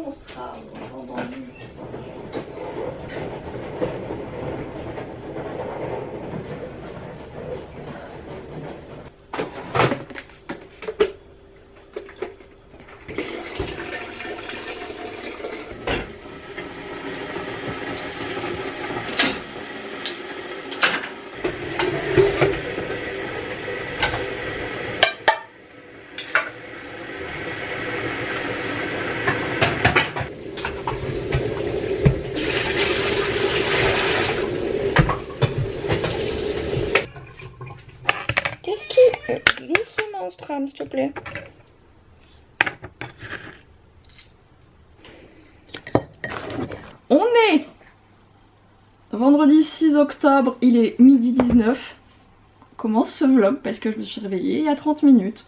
monstre, entendu. Qu'est-ce qui... doucement, Stram, s'il te plaît. On est vendredi 6 octobre, il est midi 19. On commence ce vlog parce que je me suis réveillée il y a 30 minutes.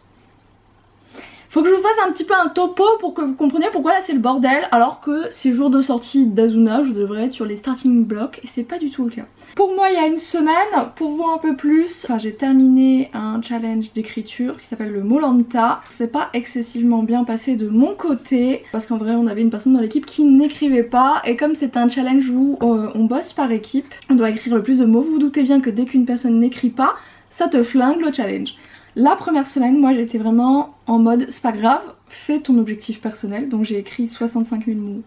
Faut que je vous fasse un petit peu un topo pour que vous compreniez pourquoi là c'est le bordel, alors que c'est jour de sortie d'Azuna, je devrais être sur les starting blocks et c'est pas du tout le cas. Pour moi il y a une semaine, pour vous un peu plus, j'ai terminé un challenge d'écriture qui s'appelle le Molanta. C'est pas excessivement bien passé de mon côté parce qu'en vrai on avait une personne dans l'équipe qui n'écrivait pas, et comme c'est un challenge où on bosse par équipe, on doit écrire le plus de mots, vous vous doutez bien que dès qu'une personne n'écrit pas, ça te flingue le challenge. La première semaine, moi j'étais vraiment en mode c'est pas grave, fais ton objectif personnel. Donc j'ai écrit 65 000 mots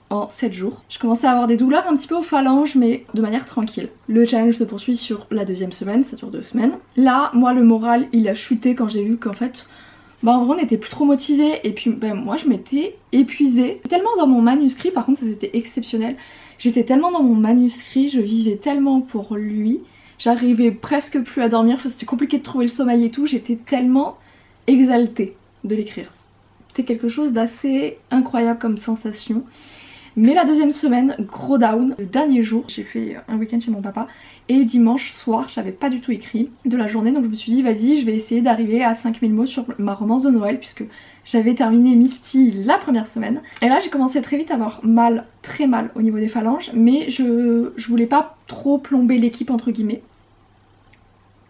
en 7 jours. Je commençais à avoir des douleurs un petit peu aux phalanges, mais de manière tranquille. Le challenge se poursuit sur la deuxième semaine, ça dure 2 semaines. Là, moi le moral il a chuté quand j'ai vu qu'en fait, en vrai on n'était plus trop motivés. Et puis moi je m'étais épuisée. Tellement dans mon manuscrit, par contre ça c'était exceptionnel. J'étais tellement dans mon manuscrit, je vivais tellement pour lui. J'arrivais presque plus à dormir, enfin, c'était compliqué de trouver le sommeil et tout, j'étais tellement exaltée de l'écrire. C'était quelque chose d'assez incroyable comme sensation. Mais la deuxième semaine, gros down. Le dernier jour, j'ai fait un week-end chez mon papa et dimanche soir, j'avais pas du tout écrit de la journée, donc je me suis dit vas-y, je vais essayer d'arriver à 5000 mots sur ma romance de Noël puisque j'avais terminé Misty la première semaine. Et là j'ai commencé très vite à avoir mal, très mal au niveau des phalanges, mais je voulais pas trop plomber l'équipe entre guillemets.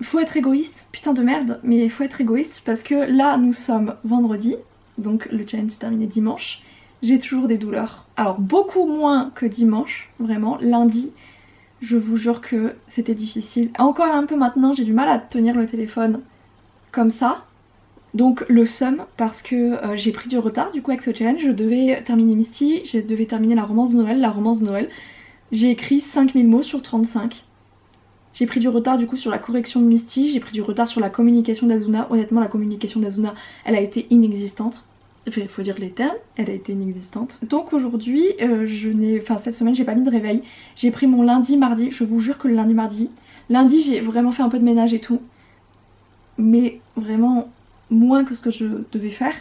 Faut être égoïste, putain de merde, mais faut être égoïste parce que là nous sommes vendredi, donc le challenge est terminé dimanche. J'ai toujours des douleurs, alors beaucoup moins que dimanche, vraiment. Lundi, je vous jure que c'était difficile. Encore un peu maintenant, j'ai du mal à tenir le téléphone comme ça. Donc le seum parce que j'ai pris du retard du coup avec ce challenge. Je devais terminer Misty, je devais terminer la romance de Noël. La romance de Noël, j'ai écrit 5000 mots sur 35. J'ai pris du retard du coup sur la correction de Misty, j'ai pris du retard sur la communication d'Azuna. Honnêtement la communication d'Azuna elle a été inexistante. Enfin, faut dire les termes, elle a été inexistante. Donc aujourd'hui, cette semaine j'ai pas mis de réveil. J'ai pris mon lundi, mardi, je vous jure que le lundi j'ai vraiment fait un peu de ménage et tout. Mais vraiment moins que ce que je devais faire.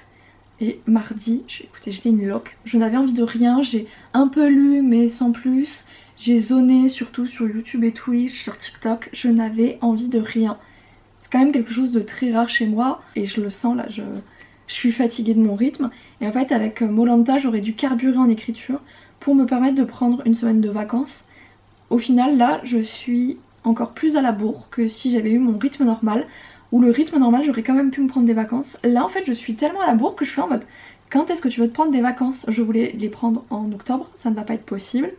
Et mardi, écoutez, j'étais une loque. Je n'avais envie de rien, j'ai un peu lu mais sans plus. J'ai zoné surtout sur YouTube et Twitch, sur TikTok. Je n'avais envie de rien. C'est quand même quelque chose de très rare chez moi. Et je le sens là, je suis fatiguée de mon rythme. Et en fait avec Molanta j'aurais dû carburer en écriture pour me permettre de prendre une semaine de vacances. Au final là je suis encore plus à la bourre que si j'avais eu mon rythme normal. Où le rythme normal j'aurais quand même pu me prendre des vacances. Là en fait je suis tellement à la bourre que je suis en mode quand est-ce que tu veux te prendre des vacances? Je voulais les prendre en octobre, ça ne va pas être possible.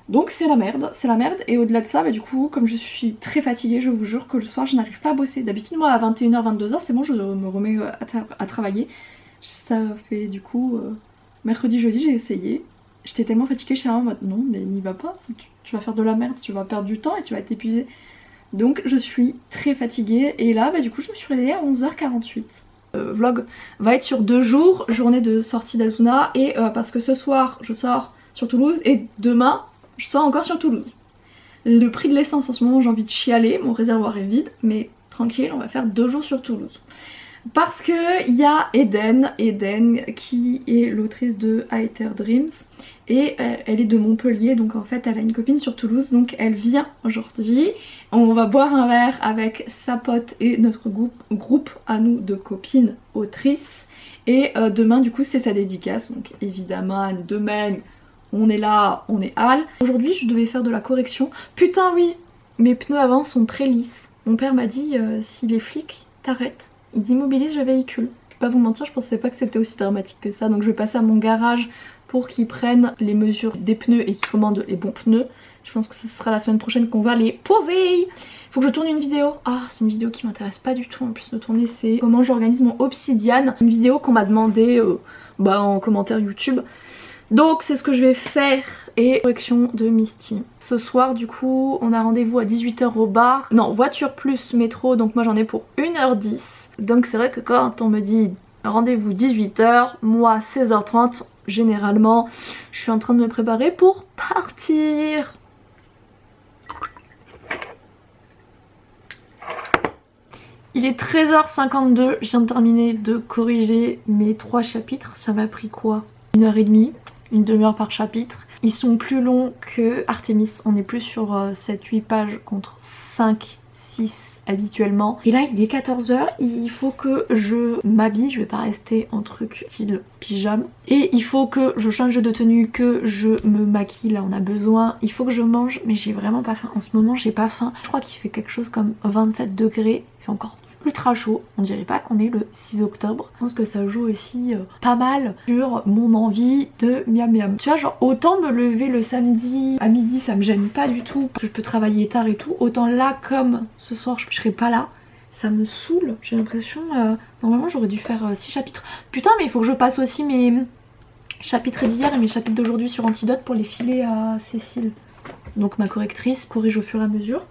Donc c'est la merde, et au-delà de ça, du coup, comme je suis très fatiguée, je vous jure que le soir je n'arrive pas à bosser. D'habitude moi à 21h, 22h c'est bon, je me remets à travailler. Ça fait du coup, mercredi, jeudi j'ai essayé. J'étais tellement fatiguée, j'étais en mode non mais n'y va pas, tu vas faire de la merde, tu vas perdre du temps et tu vas t'épuiser. Donc je suis très fatiguée et là du coup je me suis réveillée à 11h48. Le vlog va être sur 2 jours, journée de sortie d'Azuna et parce que ce soir je sors sur Toulouse et demain je sors encore sur Toulouse. Le prix de l'essence en ce moment j'ai envie de chialer, mon réservoir est vide mais tranquille on va faire 2 jours sur Toulouse. Parce que il y a Eden qui est l'autrice de Hater Dreams et elle est de Montpellier donc en fait elle a une copine sur Toulouse donc elle vient aujourd'hui. On va boire un verre avec sa pote et notre groupe à nous de copines autrices et demain du coup c'est sa dédicace donc évidemment demain on est là, on est hal. Aujourd'hui je devais faire de la correction. Putain oui, mes pneus avant sont très lisses. Mon père m'a dit si les flics t'arrêtent, ils immobilisent le véhicule. Je vais pas vous mentir, je pensais pas que c'était aussi dramatique que ça donc je vais passer à mon garage pour qu'ils prennent les mesures des pneus et qu'ils commandent les bons pneus. Je pense que ce sera la semaine prochaine qu'on va les poser. Faut que je tourne une vidéo. Ah, c'est une vidéo qui m'intéresse pas du tout en plus de tourner, c'est comment j'organise mon obsidian. Une vidéo qu'on m'a demandé en commentaire YouTube. Donc c'est ce que je vais faire. Et correction de Misty. Ce soir du coup on a rendez-vous à 18 h au bar. Non, voiture plus métro, donc moi j'en ai pour 1h10. Donc c'est vrai que quand on me dit rendez-vous 18 h, moi 16h30, généralement je suis en train de me préparer pour partir. Il est 13h52, je viens de terminer de corriger mes 3 chapitres. Ça m'a pris quoi? 1h30, une demi-heure par chapitre. Ils sont plus longs que Artemis, on est plus sur 7-8 pages contre 5-6 habituellement. Et là il est 14 h, il faut que je m'habille, je vais pas rester en truc style pyjama. Et il faut que je change de tenue, que je me maquille, là on a besoin. Il faut que je mange, mais j'ai vraiment pas faim. En ce moment j'ai pas faim. Je crois qu'il fait quelque chose comme 27 degrés, il fait encore ultra chaud, on dirait pas qu'on est le 6 octobre. Je pense que ça joue aussi pas mal sur mon envie de miam miam. Tu vois, genre autant me lever le samedi à midi ça me gêne pas du tout parce que je peux travailler tard et tout, autant là comme ce soir je serai pas là, ça me saoule. J'ai l'impression normalement j'aurais dû faire 6 chapitres. Putain mais il faut que je passe aussi mes chapitres d'hier et mes chapitres d'aujourd'hui sur Antidote pour les filer à Cécile. Donc ma correctrice corrige au fur et à mesure.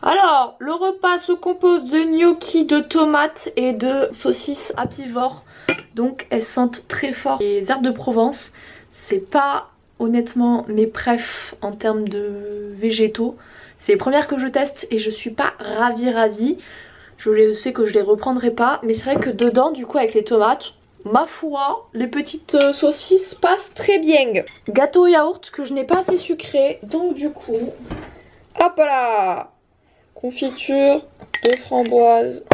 Alors, le repas se compose de gnocchi, de tomates et de saucisses apivores. Donc elles sentent très fort les herbes de Provence. C'est pas honnêtement mes préfs en termes de végétaux. C'est les premières que je teste et je suis pas ravie. Je sais que je les reprendrai pas. Mais c'est vrai que dedans du coup avec les tomates, ma foi, les petites saucisses passent très bien. Gâteau au yaourt que je n'ai pas assez sucré. Donc du coup, hop là! Confiture de framboise.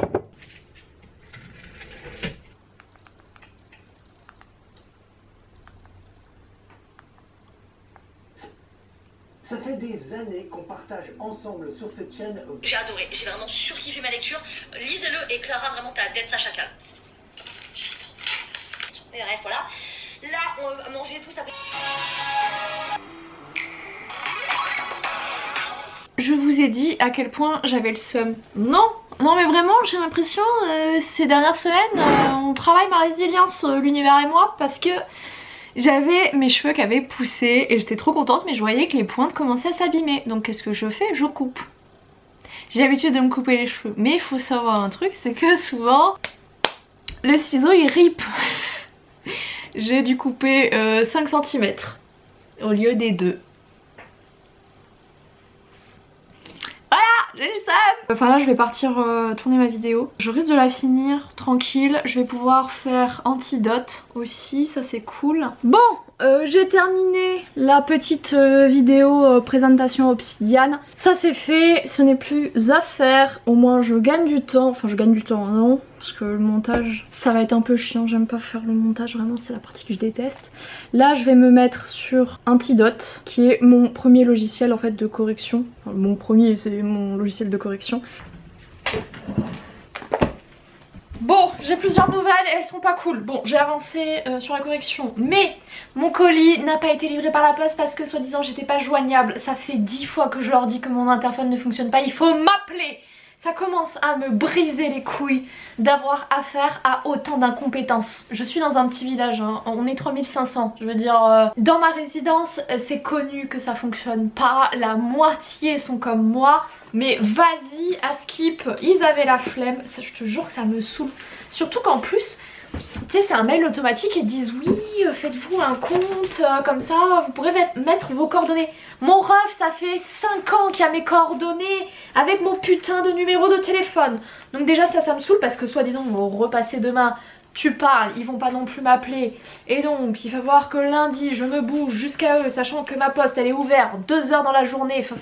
Ça fait des années qu'on partage ensemble sur cette chaîne. J'ai adoré, j'ai vraiment surkiffé ma lecture. Lisez-le et Clara, vraiment t'as d'être sa chacal. J'adore. Et bref, voilà. Là, on va manger tout ça. Je vous ai dit à quel point j'avais le seum. Non, mais vraiment j'ai l'impression ces dernières semaines on travaille ma résilience l'univers et moi parce que j'avais mes cheveux qui avaient poussé et j'étais trop contente mais je voyais que les pointes commençaient à s'abîmer. Donc qu'est-ce que je fais? Je coupe. J'ai l'habitude de me couper les cheveux mais il faut savoir un truc, c'est que souvent le ciseau il rip. J'ai dû couper 5 cm au lieu des 2. J'ai le seum. Enfin là je vais partir tourner ma vidéo. Je risque de la finir tranquille. Je vais pouvoir faire Antidote aussi, ça c'est cool. Bon, j'ai terminé la petite vidéo présentation Obsidian. Ça c'est fait, ce n'est plus à faire. Au moins je gagne du temps. Enfin je gagne du temps, non, parce que le montage ça va être un peu chiant. J'aime pas faire le montage, vraiment c'est la partie que je déteste. Là je vais me mettre sur Antidote qui est mon premier logiciel en fait de correction. Enfin, mon premier, c'est mon logiciel de correction. Bon, j'ai plusieurs nouvelles et elles sont pas cool. Bon, j'ai avancé sur la correction, mais mon colis n'a pas été livré par la poste parce que soi-disant j'étais pas joignable. Ça fait 10 fois que je leur dis que mon interphone ne fonctionne pas, il faut m'appeler. Ça commence à me briser les couilles d'avoir affaire à autant d'incompétences. Je suis dans un petit village, hein. On est 3500. Je veux dire, dans ma résidence, c'est connu que ça fonctionne pas. La moitié sont comme moi. Mais vas-y, à skip, ils avaient la flemme. Ça, je te jure que ça me saoule. Surtout qu'en plus, tu sais, c'est un mail automatique et ils disent oui, faites-vous un compte, comme ça, vous pourrez mettre vos coordonnées. Mon ref, ça fait 5 ans qu'il y a mes coordonnées avec mon putain de numéro de téléphone. Donc déjà ça me saoule parce que soi-disant on va repasser demain, tu parles, ils vont pas non plus m'appeler. Et donc il va falloir que lundi je me bouge jusqu'à eux, sachant que ma poste elle est ouverte 2 heures dans la journée. Enfin,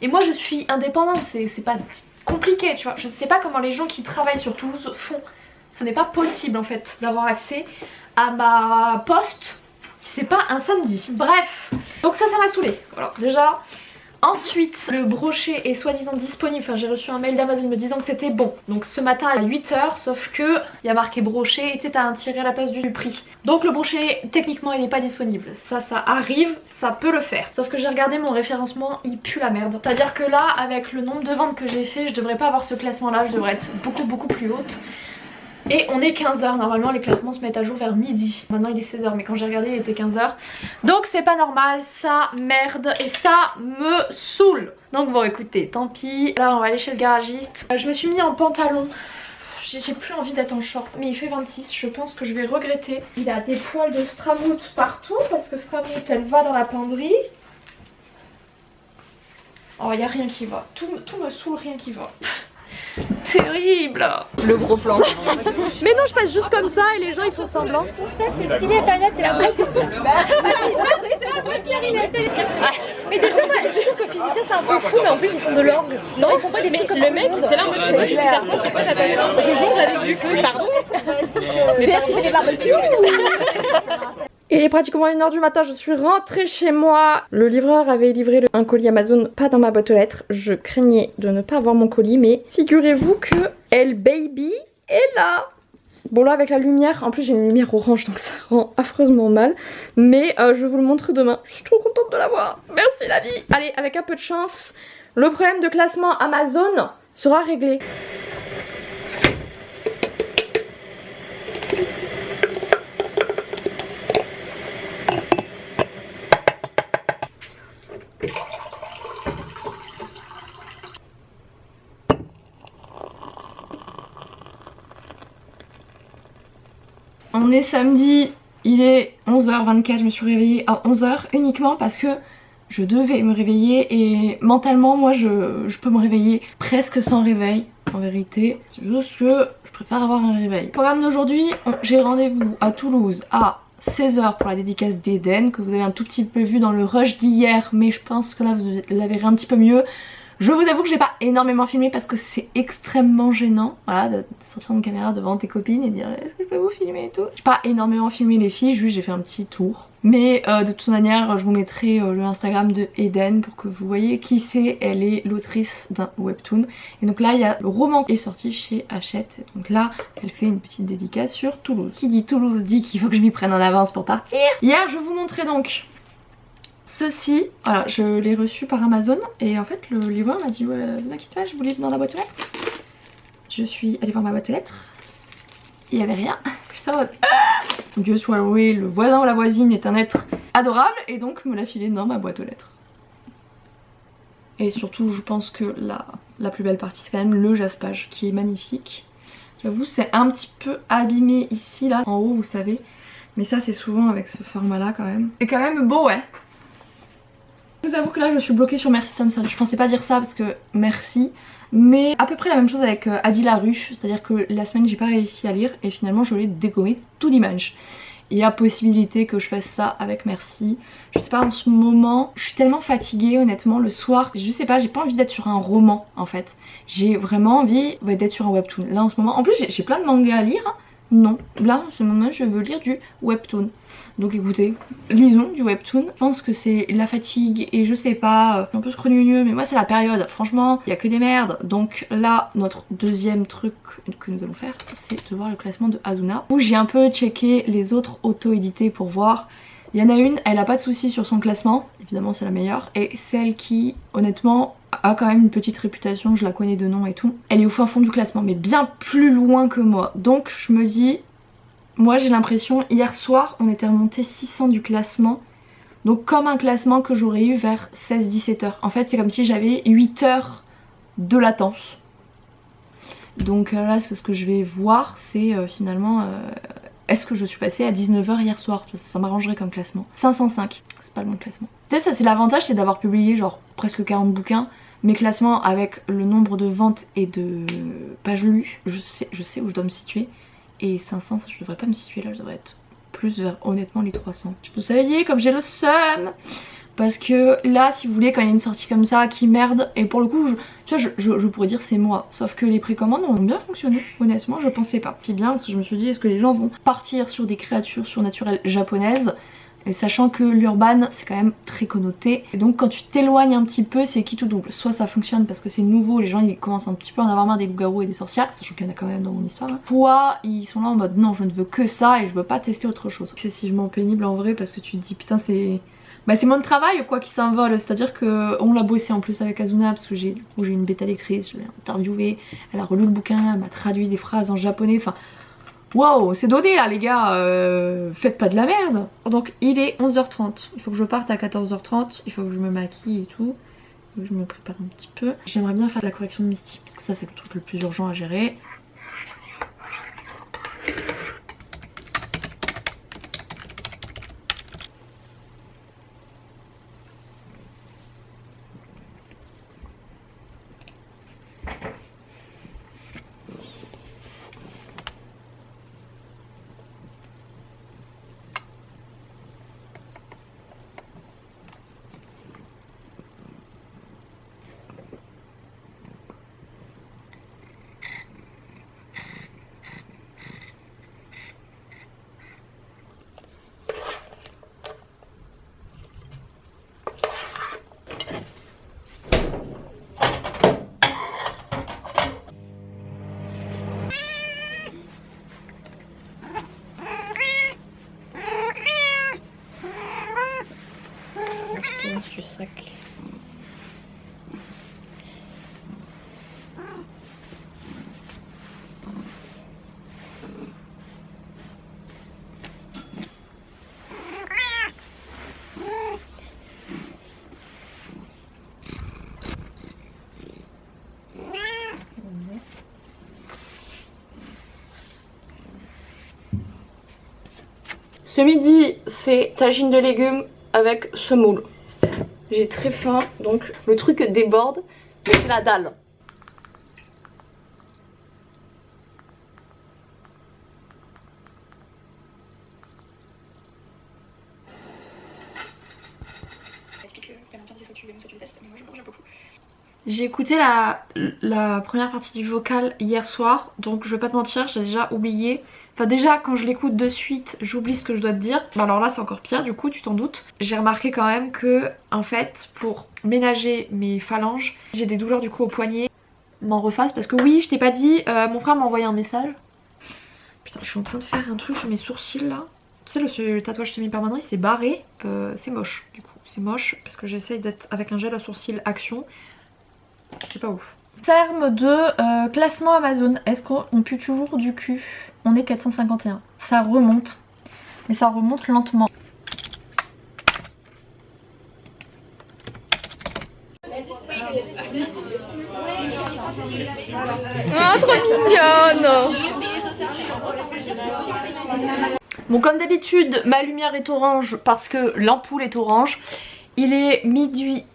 et moi je suis indépendante, c'est pas compliqué, tu vois. Je ne sais pas comment les gens qui travaillent sur Toulouse font. Ce n'est pas possible en fait d'avoir accès à ma poste si c'est pas un samedi. Bref, donc ça m'a saoulée. Voilà, déjà Ensuite, le brochet est soi-disant disponible, enfin j'ai reçu un mail d'Amazon me disant que c'était bon. Donc ce matin à 8 h, sauf que il y a marqué brochet et tu as un tiré à la place du prix. Donc le brochet, techniquement il n'est pas disponible. Ça arrive, ça peut le faire. Sauf que j'ai regardé mon référencement, il pue la merde. C'est-à-dire que là, avec le nombre de ventes que j'ai fait, je devrais pas avoir ce classement là, je devrais être beaucoup plus haute. Et on est 15 h, normalement les classements se mettent à jour vers midi. Maintenant il est 16 h, mais quand j'ai regardé il était 15 h. Donc c'est pas normal, ça merde et ça me saoule. Donc bon écoutez, tant pis. Là on va aller chez le garagiste. Je me suis mis en pantalon. J'ai plus envie d'être en short, mais il fait 26, je pense que je vais regretter. Il a des poils de Stramout partout parce que Stramout elle va dans la penderie. Oh y a rien qui va, tout me saoule, rien qui va. Terrible. Le gros plan. Mais non, je passe juste comme ça et les gens ils font semblant. Je trouve ça c'est stylé, Clarinette, t'es la bonne question. Mais déjà, moi, je trouve que physicien c'est un peu fou, mais en plus ils font de l'orgue. Non, ils font pas des trucs comme le mec, t'es là en mode toi tu super fort, c'est quoi ta passion? Je jongle avec du feu, pardon. Mais tu fais des barbecues. Il est pratiquement 1 h du matin, je suis rentrée chez moi. Le livreur avait livré un colis Amazon, pas dans ma boîte aux lettres. Je craignais de ne pas avoir mon colis, mais figurez-vous que Elle Baby est là. Bon là avec la lumière, en plus j'ai une lumière orange donc ça rend affreusement mal. Mais je vous le montre demain, je suis trop contente de l'avoir. Merci la vie. Allez, avec un peu de chance, le problème de classement Amazon sera réglé. On est samedi, il est 11 h 24, je me suis réveillée à 11 h uniquement parce que je devais me réveiller et mentalement moi je peux me réveiller presque sans réveil en vérité. C'est juste que je préfère avoir un réveil. Programme d'aujourd'hui, j'ai rendez-vous à Toulouse à 16 h pour la dédicace d'Eden que vous avez un tout petit peu vu dans le rush d'hier, mais je pense que là vous la verrez un petit peu mieux. Je vous avoue que j'ai pas énormément filmé parce que c'est extrêmement gênant, voilà, de sortir une caméra devant tes copines et dire est-ce que je peux vous filmer et tout. J'ai pas énormément filmé les filles, juste j'ai fait un petit tour. Mais de toute manière je vous mettrai le Instagram de Eden pour que vous voyez qui c'est. Elle est l'autrice d'un webtoon. Et donc là il y a le roman qui est sorti chez Hachette. Donc là elle fait une petite dédicace sur Toulouse. Qui dit Toulouse dit qu'il faut que je m'y prenne en avance pour partir. Hier je vous montrais donc ceci, voilà, je l'ai reçu par Amazon et en fait le livreur m'a dit ouais, vous inquiétez pas, je vous livre dans la boîte aux lettres. Je suis allée voir ma boîte aux lettres, il n'y avait rien. Putain, Dieu soit loué, le voisin ou la voisine est un être adorable et donc me l'a filé dans ma boîte aux lettres. Et surtout je pense que la plus belle partie c'est quand même le jaspage qui est magnifique. J'avoue c'est un petit peu abîmé ici là, en haut vous savez, mais ça c'est souvent avec ce format là quand même. C'est quand même beau ouais. Je vous avoue que là je suis bloquée sur Merci Thompson, je pensais pas dire ça parce que merci, mais à peu près la même chose avec Adi Larue, c'est-à-dire que la semaine j'ai pas réussi à lire et finalement je l'ai dégommé tout dimanche. Il y a possibilité que je fasse ça avec Merci, je sais pas en ce moment, je suis tellement fatiguée honnêtement le soir, je sais pas, j'ai pas envie d'être sur un roman en fait, j'ai vraiment envie d'être sur un webtoon. Là en ce moment, en plus j'ai plein de mangas à lire, hein. Non, là en ce moment je veux lire du webtoon. Donc écoutez, lisons du webtoon. Je pense que c'est la fatigue et je sais pas, un peu scrogneux, mais moi c'est la période. Franchement, il y a que des merdes. Donc là, notre deuxième truc que nous allons faire, c'est de voir le classement de Azuna. Où j'ai un peu checké les autres auto-édités pour voir. Il y en a une, elle a pas de soucis sur son classement, évidemment c'est la meilleure. Et celle qui, honnêtement, a quand même une petite réputation, je la connais de nom et tout. Elle est au fin fond du classement, mais bien plus loin que moi. Donc je me dis... Moi j'ai l'impression, hier soir on était remonté 600 du classement. Donc comme un classement que j'aurais eu vers 16-17 h. En fait c'est comme si j'avais 8 heures de latence. Donc là c'est ce que je vais voir, c'est finalement est-ce que je suis passée à 19 h hier soir. Ça m'arrangerait comme classement. 505, c'est pas le bon classement. Peut-être ça c'est l'avantage, c'est d'avoir publié genre presque 40 bouquins. Mes classements avec le nombre de ventes et de pages lues, je sais où je dois me situer. Et 500, je devrais pas me situer là, je devrais être plus vers honnêtement les 300. Je vous savais comme j'ai le seum. Parce que là, si vous voulez, quand il y a une sortie comme ça qui merde, et pour le coup, je pourrais dire c'est moi. Sauf que les précommandes ont bien fonctionné, honnêtement, je pensais pas. Si bien, parce que je me suis dit, est-ce que les gens vont partir sur des créatures surnaturelles japonaises? Et sachant que l'urban c'est quand même très connoté. Et donc quand tu t'éloignes un petit peu, c'est qui tout double. Soit ça fonctionne parce que c'est nouveau, les gens ils commencent un petit peu à en avoir marre des loups-garous et des sorcières, sachant qu'il y en a quand même dans mon histoire. Soit ils sont là en mode non, je ne veux que ça et je veux pas tester autre chose. Excessivement pénible en vrai parce que tu te dis putain c'est... Bah c'est mon travail quoi qui s'envole, c'est à dire qu'on l'a bossé en plus avec Azuna parce que j'ai une bêta lectrice, je l'ai interviewée, elle a relu le bouquin, elle m'a traduit des phrases en japonais, enfin wow, c'est donné là les gars, faites pas de la merde. Donc il est 11h30, il faut que je parte à 14h30, il faut que je me maquille et tout, il faut que je me prépare un petit peu. J'aimerais bien faire la correction de Misty parce que ça c'est le truc le plus urgent à gérer. Du sac. Ce midi, c'est tagine de légumes avec semoule. J'ai très faim, donc le truc déborde, mais c'est la dalle. J'ai écouté la première partie du vocal hier soir, donc je vais pas te mentir, j'ai déjà oublié. Enfin déjà quand je l'écoute de suite, j'oublie ce que je dois te dire. Bah alors là c'est encore pire, du coup tu t'en doutes. J'ai remarqué quand même que en fait pour ménager mes phalanges, j'ai des douleurs du coup au poignet. M'en refasse parce que oui je t'ai pas dit, mon frère m'a envoyé un message. Putain je suis en train de faire un truc sur mes sourcils là. Tu sais le tatouage semi-permanent il s'est barré, c'est moche du coup. C'est moche parce que j'essaye d'être avec un gel à sourcils Action. C'est pas ouf. Terme de classement Amazon, est-ce qu'on pue toujours du cul? On est 451. Ça remonte, mais ça remonte lentement. Oh, trop mignonne! Bon, comme d'habitude, ma lumière est orange parce que l'ampoule est orange. Il est minuit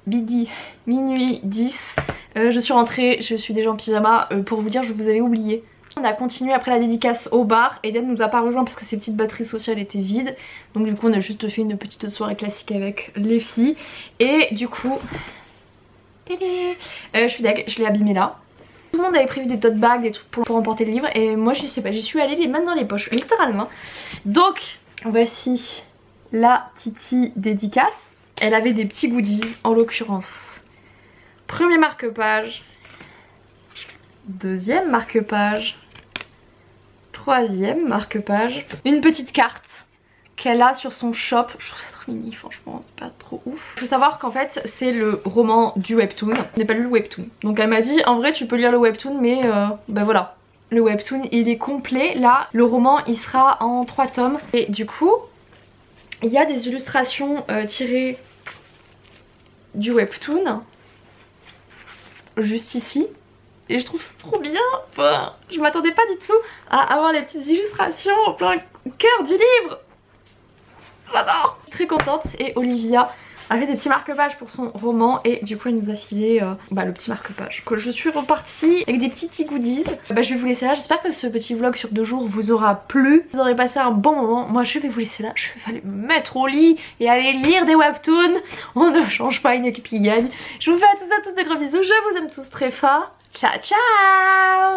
10. Je suis rentrée, je suis déjà en pyjama. Pour vous dire, je vous avais oublié. On a continué après la dédicace au bar. Eden nous a pas rejoint parce que ses petites batteries sociales étaient vides. Donc du coup on a juste fait une petite soirée classique avec les filles. Et du coup... je suis deg, je l'ai abîmé là. Tout le monde avait prévu des tote bags, des trucs pour emporter le livre. Et moi je sais pas, j'y suis allée les mains dans les poches, littéralement. Donc voici la Titi dédicace. Elle avait des petits goodies en l'occurrence. Premier marque-page. Deuxième marque-page. Troisième marque-page. Une petite carte qu'elle a sur son shop. Je trouve ça trop mini, franchement, c'est pas trop ouf. Il faut savoir qu'en fait, c'est le roman du webtoon. Je n'ai pas lu le webtoon. Donc elle m'a dit, en vrai, tu peux lire le webtoon, mais ben voilà. Le webtoon, il est complet. Là, le roman, il sera en 3 tomes. Et du coup, il y a des illustrations tirées du webtoon. Juste ici. Et je trouve ça trop bien. Enfin, je m'attendais pas du tout à avoir les petites illustrations en plein cœur du livre. J'adore. Très contente. Et Olivia a fait des petits marque-pages pour son roman. Et du coup elle nous a filé le petit marque-page. Je suis repartie avec des petits goodies. Je vais vous laisser là. J'espère que ce petit vlog sur 2 jours vous aura plu. Vous aurez passé un bon moment. Moi je vais vous laisser là. Je vais aller me mettre au lit et aller lire des webtoons. On ne change pas, une équipe qui gagne. Je vous fais à tous des gros bisous. Je vous aime tous très fort. Ciao ciao.